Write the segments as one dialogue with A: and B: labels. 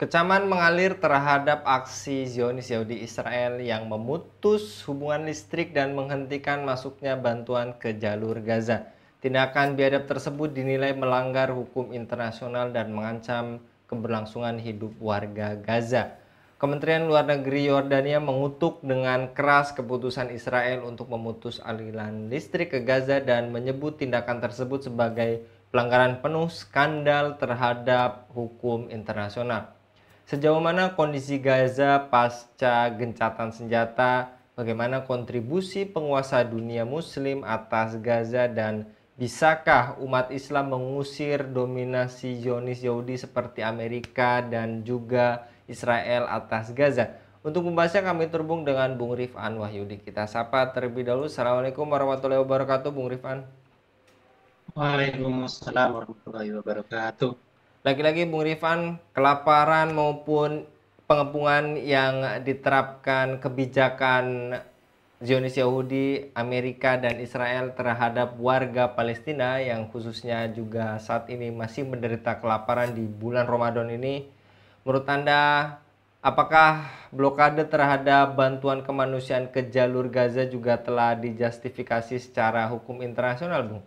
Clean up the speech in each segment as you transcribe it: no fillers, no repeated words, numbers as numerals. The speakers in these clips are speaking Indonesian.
A: Kecaman mengalir terhadap aksi Zionis Yahudi Israel yang memutus hubungan listrik dan menghentikan masuknya bantuan ke jalur Gaza. Tindakan biadab tersebut dinilai melanggar hukum internasional dan mengancam keberlangsungan hidup warga Gaza. Kementerian Luar Negeri Yordania mengutuk dengan keras keputusan Israel untuk memutus aliran listrik ke Gaza dan menyebut tindakan tersebut sebagai pelanggaran penuh skandal terhadap hukum internasional. Sejauh mana kondisi Gaza pasca gencatan senjata, bagaimana kontribusi penguasa dunia muslim atas Gaza, dan bisakah umat Islam mengusir dominasi Zionis Yahudi seperti Amerika dan juga Israel atas Gaza? Untuk membahasnya kami terhubung dengan Bung Rifan Wahyudi. Kita sapa terlebih dahulu. Assalamualaikum warahmatullahi wabarakatuh, Bung Rifan.
B: Waalaikumsalam warahmatullahi wabarakatuh.
A: Lagi-lagi Bung Rifan, kelaparan maupun pengepungan yang diterapkan kebijakan Zionis Yahudi, Amerika, dan Israel terhadap warga Palestina yang khususnya juga saat ini masih menderita kelaparan di bulan Ramadan ini. Menurut Anda, apakah blokade terhadap bantuan kemanusiaan ke jalur Gaza juga telah dijustifikasi secara hukum internasional, Bung?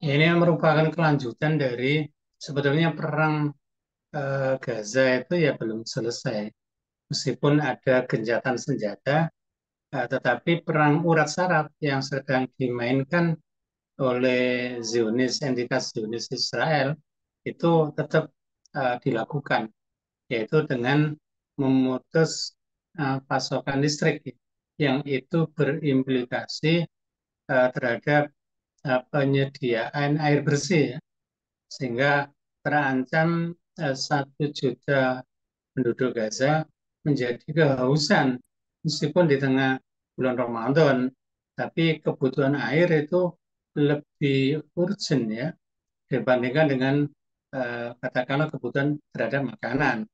B: Ini merupakan kelanjutan dari sebetulnya perang Gaza itu ya belum selesai. Meskipun ada gencatan senjata, tetapi perang urat saraf yang sedang dimainkan oleh entitas Zionis Israel itu tetap dilakukan, yaitu dengan memutus pasokan listrik yang itu berimplikasi terhadap penyediaan air bersih, ya. Sehingga terancam 1 juta penduduk Gaza menjadi kehausan meskipun di tengah bulan Ramadan, tapi kebutuhan air itu lebih urgent, ya, dibandingkan dengan katakanlah kebutuhan terhadap makanan.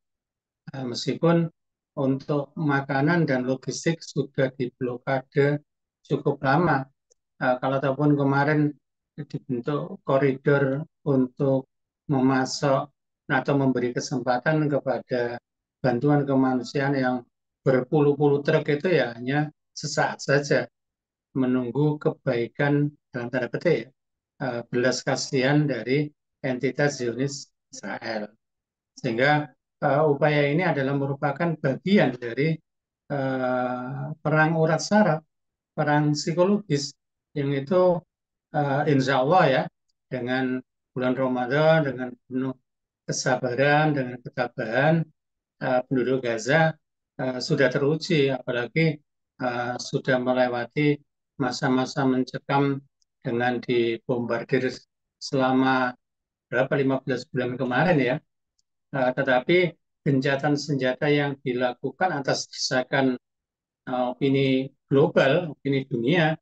B: Meskipun untuk makanan dan logistik sudah diblokade cukup lama. Kalau tahun kemarin dibentuk koridor untuk memasok atau memberi kesempatan kepada bantuan kemanusiaan yang berpuluh-puluh truk itu ya hanya sesaat saja menunggu kebaikan dalam tanda petik, ya, belas kasihan dari entitas Zionis Israel. Sehingga upaya ini adalah merupakan bagian dari perang urat saraf, perang psikologis yang itu insya Allah, ya, dengan bulan Ramadan, dengan penuh kesabaran, dengan ketabahan, penduduk Gaza sudah teruji, apalagi sudah melewati masa-masa mencekam dengan dibombardir selama berapa 15 bulan kemarin, ya. Tetapi gencatan senjata yang dilakukan atas desakan opini global, opini dunia,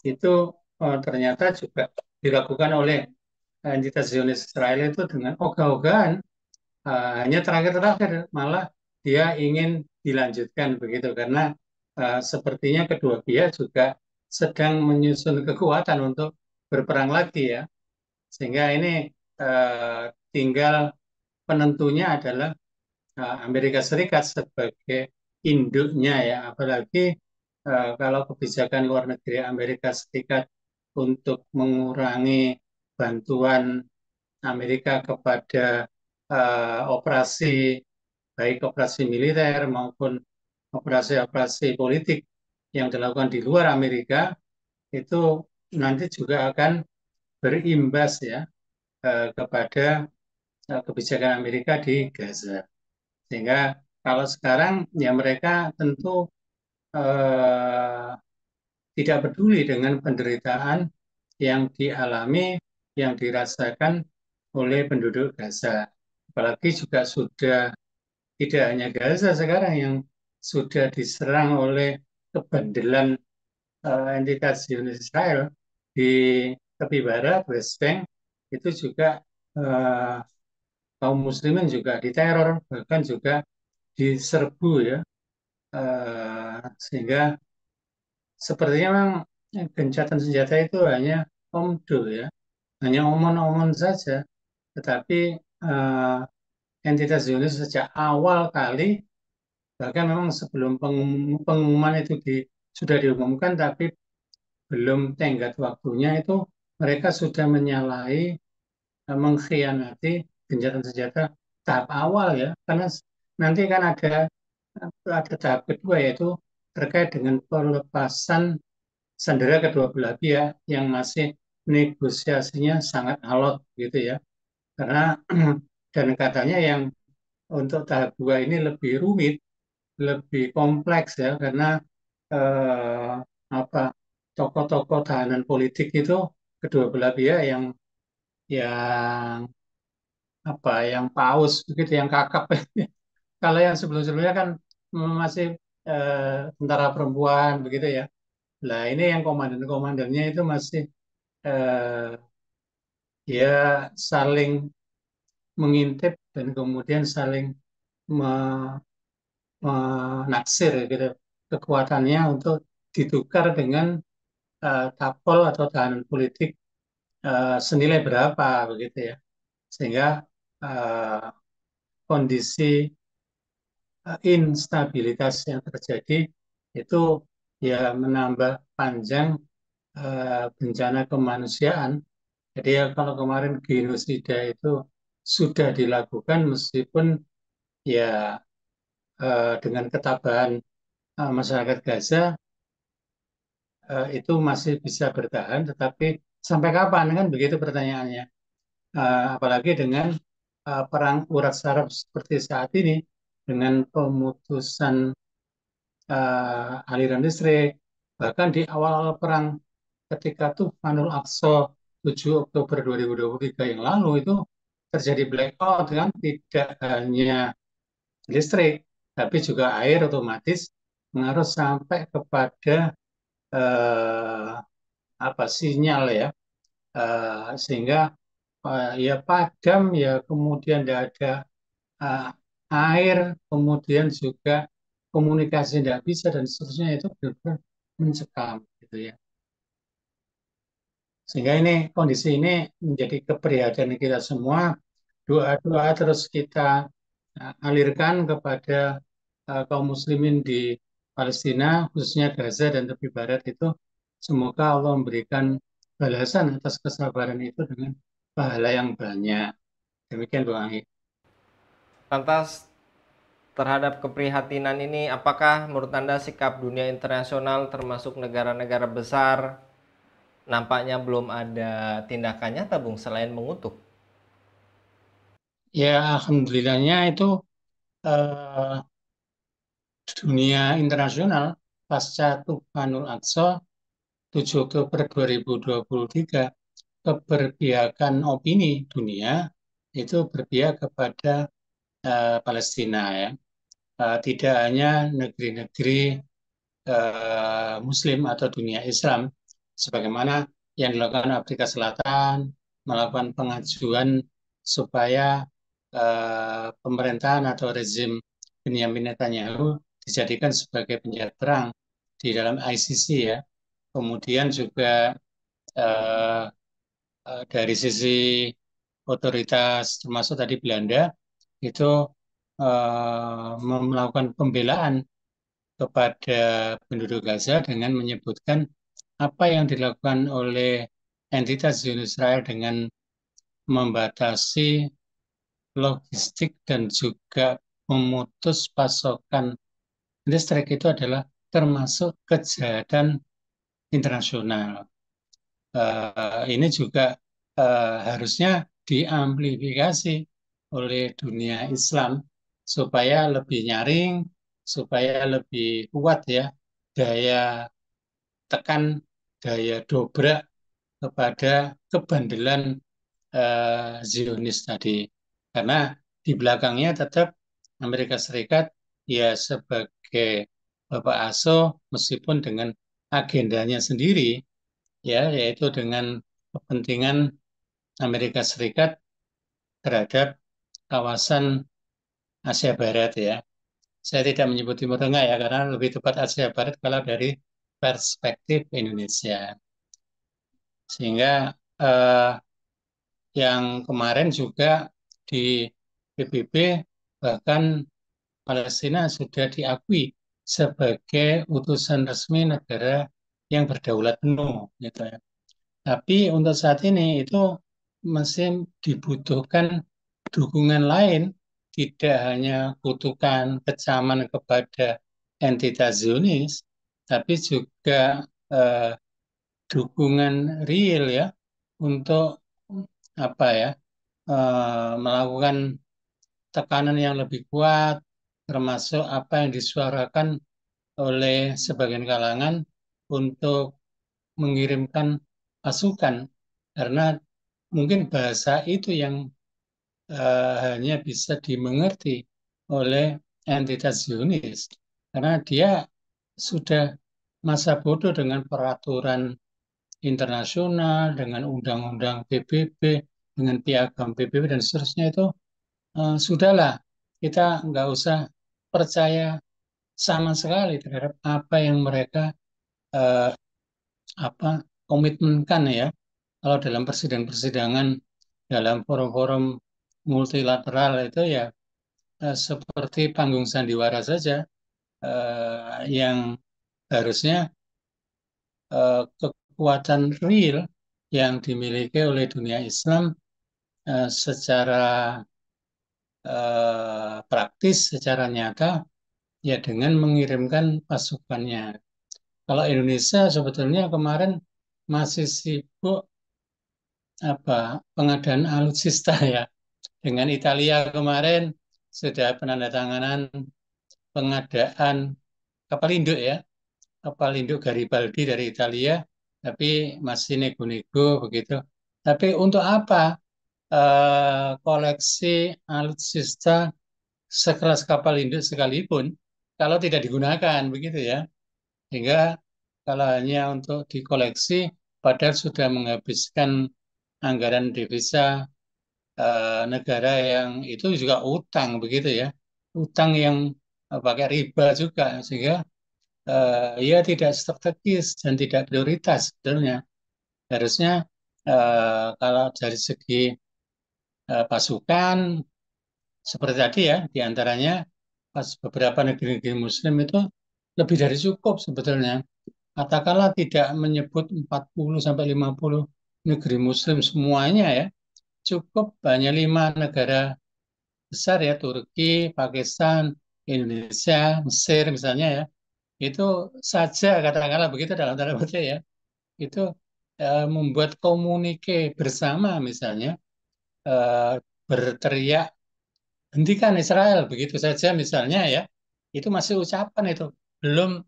B: itu ternyata juga dilakukan oleh entitas Zionis Israel itu dengan ogah-ogahan. Hanya terakhir-terakhir malah dia ingin dilanjutkan begitu karena sepertinya kedua pihak juga sedang menyusun kekuatan untuk berperang lagi, ya. Sehingga ini tinggal penentunya adalah Amerika Serikat sebagai induknya, ya. Apalagi kalau kebijakan luar negeri Amerika Serikat untuk mengurangi bantuan Amerika kepada operasi, baik operasi militer maupun operasi-operasi politik yang dilakukan di luar Amerika, itu nanti juga akan berimbas, ya, kepada kebijakan Amerika di Gaza. Sehingga kalau sekarang ya mereka tentu eh, tidak peduli dengan penderitaan yang dialami, yang dirasakan oleh penduduk Gaza. Apalagi juga sudah tidak hanya Gaza sekarang yang sudah diserang oleh kebandelan entitas Zionis Israel di tepi barat, West Bank, itu juga eh, kaum muslimin juga diteror, bahkan juga diserbu, ya. Sehingga sepertinya memang gencatan senjata itu hanya omdo, ya, hanya omon-omon saja, tetapi entitas Zionis sejak awal kali, bahkan memang sebelum pengumuman itu sudah diumumkan, tapi belum tenggat waktunya itu mereka sudah menyalahi, mengkhianati gencatan senjata tahap awal ya, karena nanti kan ada tahap kedua yaitu terkait dengan pelepasan sandera kedua belah pihak yang masih negosiasinya sangat alot gitu ya, karena dan katanya yang untuk tahap dua ini lebih rumit, lebih kompleks ya, karena eh, apa tokoh-tokoh tahanan politik itu kedua belah pihak yang yang paus begitu, yang kakap. Kalau yang sebelum-sebelumnya kan masih tentara perempuan begitu ya. Nah, ini yang komandan-komandannya itu masih eh, ya saling mengintip dan kemudian saling me- menaksir gitu kekuatannya untuk ditukar dengan tapol atau tahanan politik senilai berapa begitu ya. Sehingga eh, kondisi instabilitas yang terjadi itu ya menambah panjang bencana kemanusiaan. Jadi ya kalau kemarin genosida itu sudah dilakukan meskipun ya dengan ketabahan masyarakat Gaza itu masih bisa bertahan, tetapi sampai kapan kan begitu pertanyaannya. Apalagi dengan perang urat saraf seperti saat ini, dengan pemutusan aliran listrik, bahkan di awal-awal perang ketika Tufanul Aqsa 7 Oktober 2023 yang lalu itu terjadi blackout kan, tidak hanya listrik, tapi juga air otomatis mengaruh sampai kepada eh, sinyal ya. Sehingga ya padam ya, kemudian tidak ada eh, air, kemudian juga komunikasi tidak bisa dan seterusnya, itu benar-benar mencekam gitu ya. Sehingga ini kondisi ini menjadi keprihatinan kita semua. Doa-doa terus kita alirkan kepada kaum muslimin di Palestina, khususnya Gaza dan tepi barat itu. Semoga Allah memberikan balasan atas kesabaran itu dengan pahala yang banyak. Demikian Bang Anggi.
A: Lantas terhadap keprihatinan ini, apakah menurut Anda sikap dunia internasional termasuk negara-negara besar nampaknya belum ada tindakan nyata, Bung, selain mengutuk?
B: Ya, alhamdulillahnya itu eh, dunia internasional pasca Tufanul Aqsa 7 Oktober 2023, keberpihakan opini dunia itu berpihak kepada Palestina ya. Tidak hanya negeri-negeri Muslim atau dunia Islam, sebagaimana yang dilakukan Afrika Selatan, melakukan pengajuan supaya pemerintahan atau rezim Benyamin Netanyahu dijadikan sebagai penjahat perang di dalam ICC ya. Kemudian juga eh, dari sisi otoritas termasuk tadi Belanda itu melakukan pembelaan kepada penduduk Gaza dengan menyebutkan apa yang dilakukan oleh entitas Zionis Israel dengan membatasi logistik dan juga memutus pasokan listrik itu adalah termasuk kejahatan internasional. Ini juga harusnya diamplifikasi oleh dunia Islam supaya lebih nyaring, supaya lebih kuat ya daya tekan, daya dobrak kepada kebandelan Zionis tadi. Karena di belakangnya tetap Amerika Serikat ya sebagai bapak asuh, meskipun dengan agendanya sendiri ya, yaitu dengan kepentingan Amerika Serikat terhadap kawasan Asia Barat ya. Saya tidak menyebut Timur Tengah ya, karena lebih tepat Asia Barat kalau dari perspektif Indonesia. Sehingga yang kemarin juga PBB, bahkan Palestina sudah diakui sebagai utusan resmi negara yang berdaulat penuh, gitu ya. Tapi untuk saat ini itu masih dibutuhkan dukungan lain, tidak hanya kutukan kecaman kepada entitas Zionis, tapi juga eh, dukungan real ya untuk apa ya melakukan tekanan yang lebih kuat, termasuk apa yang disuarakan oleh sebagian kalangan untuk mengirimkan pasukan, karena mungkin bahasa itu yang hanya bisa dimengerti oleh entitas Zionis, karena dia sudah masa bodoh dengan peraturan internasional, dengan undang-undang PBB, dengan piagam PBB dan seterusnya itu sudahlah, kita nggak usah percaya sama sekali terhadap apa yang mereka eh, apa komitmenkan ya. Kalau dalam persidangan-persidangan, dalam forum-forum multilateral itu ya seperti panggung sandiwara saja, yang harusnya kekuatan real yang dimiliki oleh dunia Islam secara praktis, secara nyata, ya dengan mengirimkan pasukannya. Kalau Indonesia sebetulnya kemarin masih sibuk pengadaan alutsista ya. Dengan Italia kemarin sudah penandatanganan pengadaan kapal induk ya, kapal induk Garibaldi dari Italia, tapi masih nego-nego begitu. Tapi untuk apa koleksi alutsista sekelas kapal induk sekalipun kalau tidak digunakan begitu ya? Sehingga kalau hanya untuk dikoleksi, padahal sudah menghabiskan anggaran devisa negara yang itu juga utang begitu ya, utang yang pakai riba juga, sehingga ya tidak strategis dan tidak prioritas sebetulnya. Harusnya kalau dari segi pasukan seperti tadi ya, diantaranya pas beberapa negeri-negeri Muslim itu lebih dari cukup sebetulnya. Katakanlah tidak menyebut 40 sampai 50 negeri Muslim semuanya ya, cukup hanya 5 negara besar ya, Turki, Pakistan, Indonesia, Mesir misalnya ya, itu saja katakanlah begitu dalam tanda petik ya, itu membuat komunike bersama misalnya eh, berteriak hentikan Israel begitu saja misalnya ya, itu masih ucapan itu, belum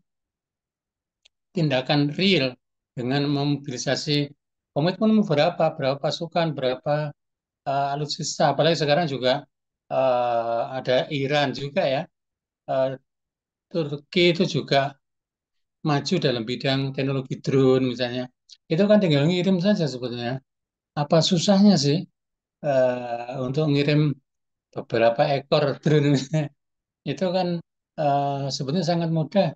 B: tindakan real dengan memobilisasi komitmen berapa pasukan, berapa alutsista, apalagi sekarang juga ada Iran juga ya. Eh, Turki itu juga maju dalam bidang teknologi drone misalnya. Itu kan tinggal ngirim saja sebetulnya. Apa susahnya sih untuk ngirim beberapa ekor drone? Itu kan sebetulnya sangat mudah.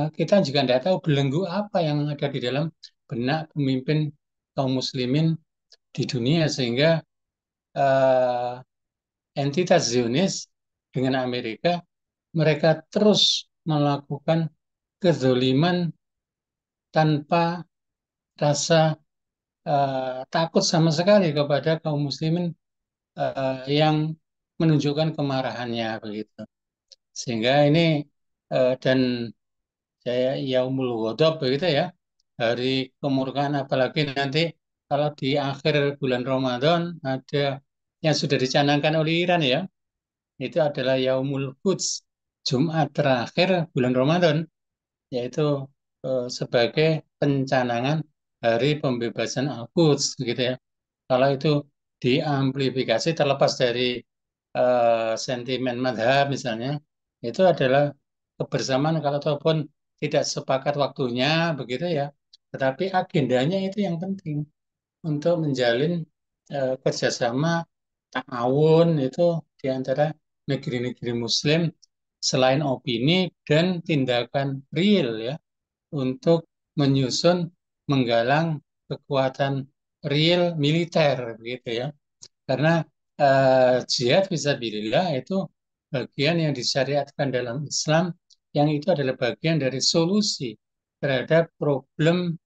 B: Kita juga tidak tahu belenggu apa yang ada di dalam benak pemimpin kaum muslimin di dunia, sehingga eh, entitas Zionis dengan Amerika, mereka terus melakukan kezoliman tanpa rasa takut sama sekali kepada kaum muslimin yang menunjukkan kemarahannya begitu. Sehingga ini dan saya Yaumul Ghadab begitu ya, hari kemurkaan, apalagi nanti kalau di akhir bulan Ramadan ada yang sudah dicanangkan oleh Iran ya, itu adalah Yaumul Quds, Jumat terakhir bulan Ramadan, yaitu sebagai pencanangan hari pembebasan Al-Quds gitu ya. Kalau itu diamplifikasi terlepas dari sentimen madhab misalnya, itu adalah kebersamaan kalau ataupun tidak sepakat waktunya begitu ya, tetapi agendanya itu yang penting untuk menjalin kerjasama ta'awun itu di antara negeri-negeri Muslim, selain opini dan tindakan real ya, untuk menyusun, menggalang kekuatan real militer gitu ya. Karena jihad fisabilillah itu bagian yang disyariatkan dalam Islam, yang itu adalah bagian dari solusi terhadap problem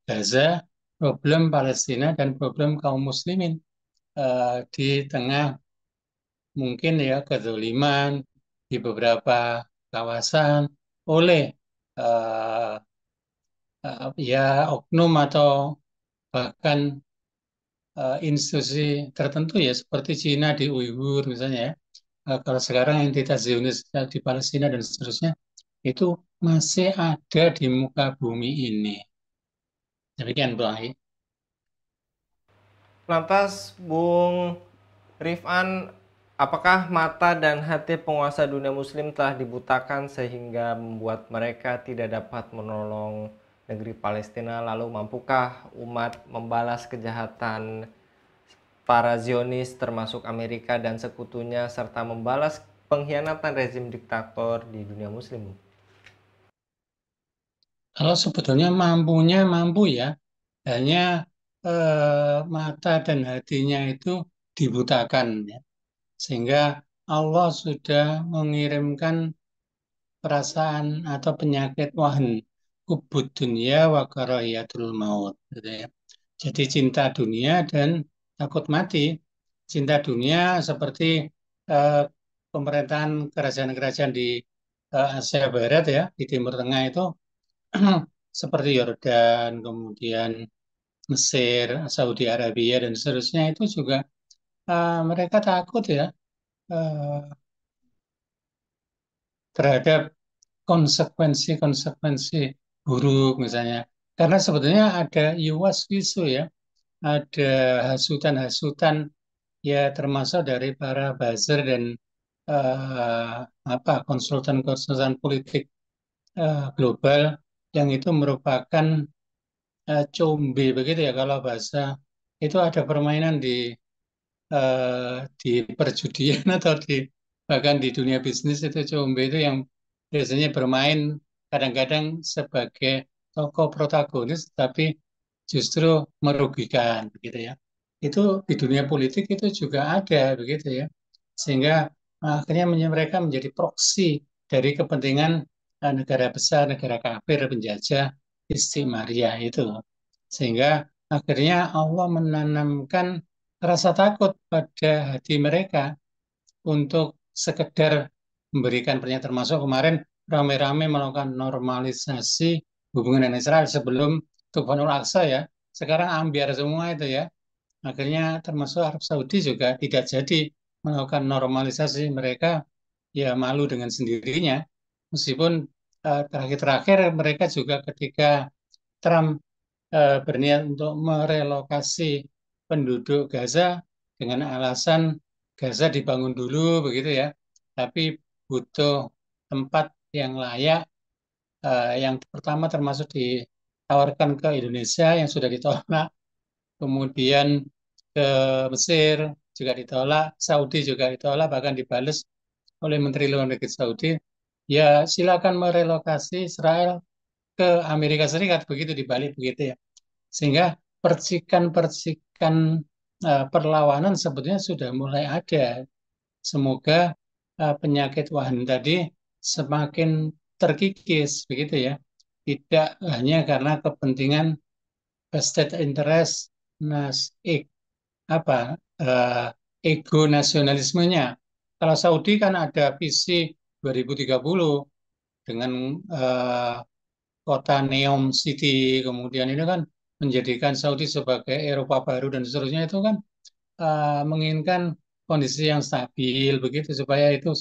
B: Gaza, problem Palestina, dan problem kaum muslimin di tengah mungkin ya kezaliman di beberapa kawasan oleh eh, ya oknum atau bahkan institusi tertentu ya seperti Cina di Uighur misalnya ya. Kalau sekarang entitas Zionis di Palestina dan seterusnya itu masih ada di muka bumi ini. Demikian Bang Ai.
A: Lantas, Bung Rifan, apakah mata dan hati penguasa dunia muslim telah dibutakan sehingga membuat mereka tidak dapat menolong negeri Palestina? Lalu mampukah umat membalas kejahatan para Zionis termasuk Amerika dan sekutunya serta membalas pengkhianatan rezim diktator di dunia muslim?
B: Kalau sebetulnya mampunya mampu ya, hanya mata dan hatinya itu dibutakan ya. Sehingga Allah sudah mengirimkan perasaan atau penyakit wahan hubud dunia wa karahiyatul maut gitu ya. Jadi cinta dunia dan takut mati. Cinta dunia seperti eh, pemerintahan kerajaan-kerajaan di Asia Barat ya, di Timur Tengah itu seperti Yordan, kemudian Mesir, Saudi Arabia dan seterusnya itu juga mereka takut ya eh, terhadap konsekuensi-konsekuensi buruk misalnya. Karena sebetulnya ada yuwas-wisu ya, ada hasutan-hasutan ya termasuk dari para buzzer dan eh, konsultan-konsultan politik global yang itu merupakan combe begitu ya kalau bahasa itu ada permainan di perjudian atau di bahkan di dunia bisnis itu combe itu yang biasanya bermain kadang-kadang sebagai tokoh protagonis tapi justru merugikan begitu ya. Itu di dunia politik itu juga ada begitu ya. Sehingga akhirnya mereka menjadi proksi dari kepentingan negara besar, negara kafir, penjajah, istimaria itu. Sehingga akhirnya Allah menanamkan rasa takut pada hati mereka untuk sekedar memberikan pernyataan termasuk kemarin rame-rame melakukan normalisasi hubungan dengan Israel sebelum Tufanul Aqsa ya. Sekarang ambiar semua itu ya. Akhirnya termasuk Arab Saudi juga tidak jadi melakukan normalisasi mereka ya malu dengan sendirinya. Meskipun terakhir-terakhir mereka juga ketika Trump berniat untuk merelokasi penduduk Gaza dengan alasan Gaza dibangun dulu begitu ya, tapi butuh tempat yang layak. Yang pertama termasuk ditawarkan ke Indonesia yang sudah ditolak, kemudian ke Mesir juga ditolak, Saudi juga ditolak, bahkan dibales oleh Menteri Luar Negeri Saudi. Ya silakan merelokasi Israel ke Amerika Serikat begitu dibalik begitu ya. Sehingga percikan-percikan perlawanan sebetulnya sudah mulai ada. Semoga penyakit wahan tadi semakin terkikis begitu ya. Tidak hanya karena kepentingan vested interest, nas, ek, apa eh, ego nasionalismenya. Kalau Saudi kan ada visi 2030 dengan eh, kota Neom City, kemudian ini kan menjadikan Saudi sebagai Eropa baru dan seterusnya itu kan menginginkan kondisi yang stabil begitu supaya itu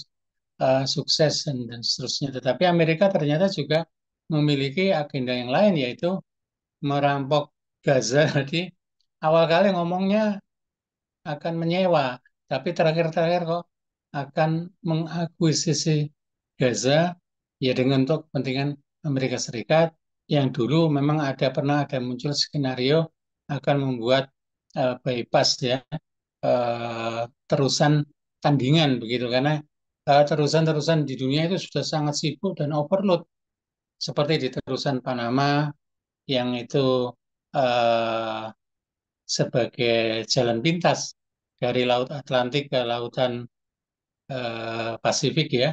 B: sukses dan seterusnya. Tetapi Amerika ternyata juga memiliki agenda yang lain yaitu merampok Gaza. Jadi awal kali ngomongnya akan menyewa, tapi terakhir-terakhir kok akan mengakuisisi Gaza ya dengan untuk kepentingan Amerika Serikat yang dulu memang pernah ada muncul skenario akan membuat bypass ya terusan tandingan begitu karena terusan-terusan di dunia itu sudah sangat sibuk dan overload seperti di terusan Panama yang itu uh, sebagai jalan pintas dari Laut Atlantik ke Lautan Pasifik ya.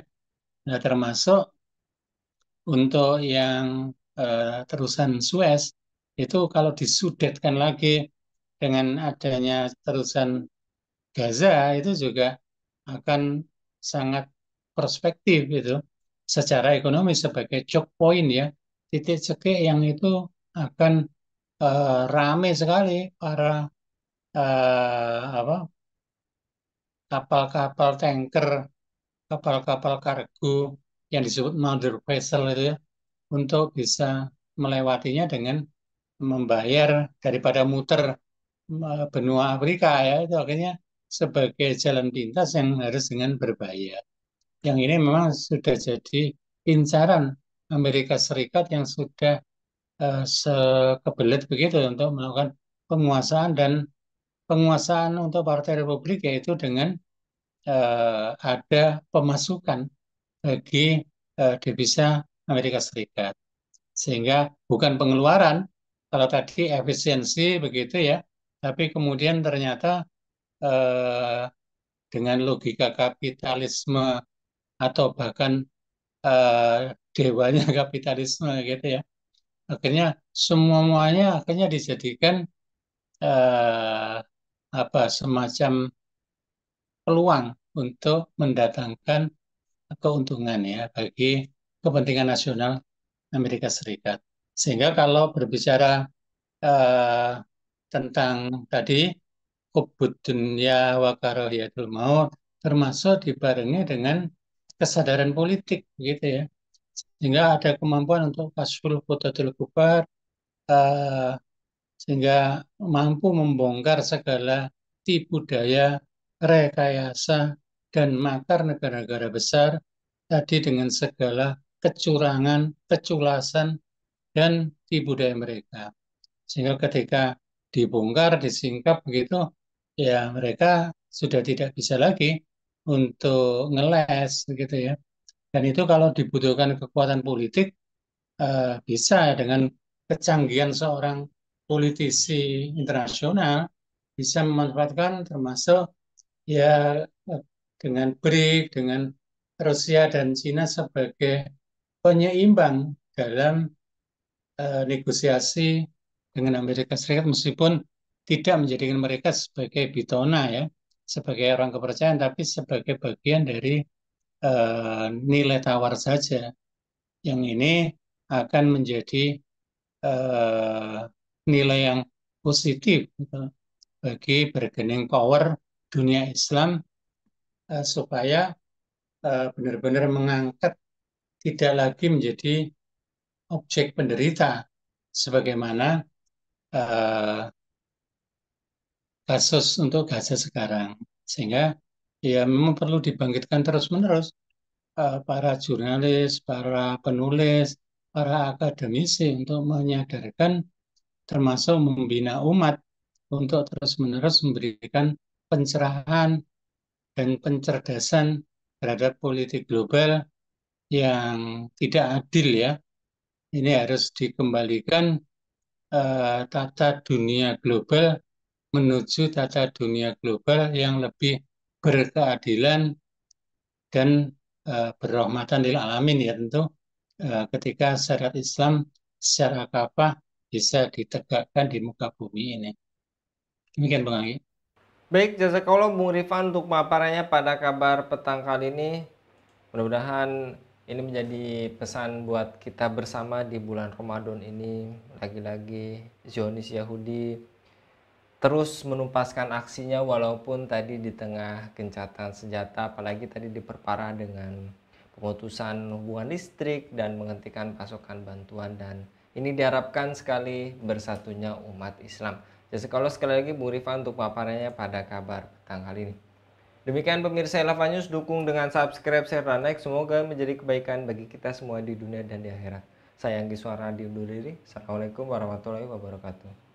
B: Nah, termasuk untuk yang terusan Suez itu kalau disudetkan lagi dengan adanya terusan Gaza itu juga akan sangat prospektif gitu secara ekonomi sebagai choke point ya, titik cekik yang itu akan ramai sekali para apa kapal-kapal tanker, kapal-kapal kargo yang disebut mother vessel itu ya, untuk bisa melewatinya dengan membayar daripada muter benua Afrika ya, itu akhirnya sebagai jalan pintas yang harus dengan berbayar. Yang ini memang sudah jadi incaran Amerika Serikat yang sudah sekebelet begitu untuk melakukan penguasaan, dan penguasaan untuk Partai Republik yaitu dengan ada pemasukan bagi devisa Amerika Serikat. Sehingga bukan pengeluaran, kalau tadi efisiensi begitu ya, tapi kemudian ternyata eh, dengan logika kapitalisme atau bahkan dewanya kapitalisme gitu ya, akhirnya semuanya akhirnya dijadikan eh, apa semacam peluang untuk mendatangkan keuntungan ya bagi kepentingan nasional Amerika Serikat. Sehingga kalau berbicara eh, tentang tadi hubud dunya wa karahiyatul maut, termasuk dibarengi dengan kesadaran politik gitu ya. Sehingga ada kemampuan untuk kasful qutatil kubar, eh, sehingga mampu membongkar segala tipu daya, rekayasa, dan makar negara-negara besar tadi dengan segala kecurangan, keculasan, dan tipu daya mereka. Sehingga ketika dibongkar, disingkap begitu, ya mereka sudah tidak bisa lagi untuk ngeles begitu ya. Dan itu kalau dibutuhkan kekuatan politik, bisa dengan kecanggihan seorang politisi internasional bisa memanfaatkan termasuk ya dengan BRIC, dengan Rusia dan Cina sebagai penyeimbang dalam negosiasi dengan Amerika Serikat, meskipun tidak menjadikan mereka sebagai bitona ya, sebagai orang kepercayaan, tapi sebagai bagian dari nilai tawar saja. Yang ini akan menjadi eh, nilai yang positif gitu, bagi bargaining power dunia Islam, supaya benar-benar mengangkat, tidak lagi menjadi objek penderita sebagaimana eh, kasus untuk Gaza sekarang. Sehingga ya memang perlu dibangkitkan terus-menerus para jurnalis, para penulis, para akademisi untuk menyadarkan, termasuk membina umat untuk terus-menerus memberikan pencerahan dan pencerdasan terhadap politik global yang tidak adil ya. Ini harus dikembalikan tata dunia global menuju tata dunia global yang lebih berkeadilan dan berrahmatan lil alamin ya, tentu ketika syariat Islam secara kafah bisa ditegakkan di muka bumi ini. Demikian Bang Anggi.
A: Baik, jazakallah Bung Rifan untuk paparannya pada kabar petang kali ini. Mudah-mudahan ini menjadi pesan buat kita bersama di bulan Ramadan ini. Lagi-lagi Zionis Yahudi terus menumpaskan aksinya walaupun tadi di tengah gencatan senjata, apalagi tadi diperparah dengan pemutusan hubungan listrik dan menghentikan pasokan bantuan, dan ini diharapkan sekali bersatunya umat Islam. Jadi kalau sekali lagi Bung Rifan untuk paparannya pada kabar petang kali ini. Demikian pemirsa Elava News, dukung dengan subscribe, share, dan like. Semoga menjadi kebaikan bagi kita semua di dunia dan di akhirat. Saya Anggi Suara undur diri. Assalamualaikum warahmatullahi wabarakatuh.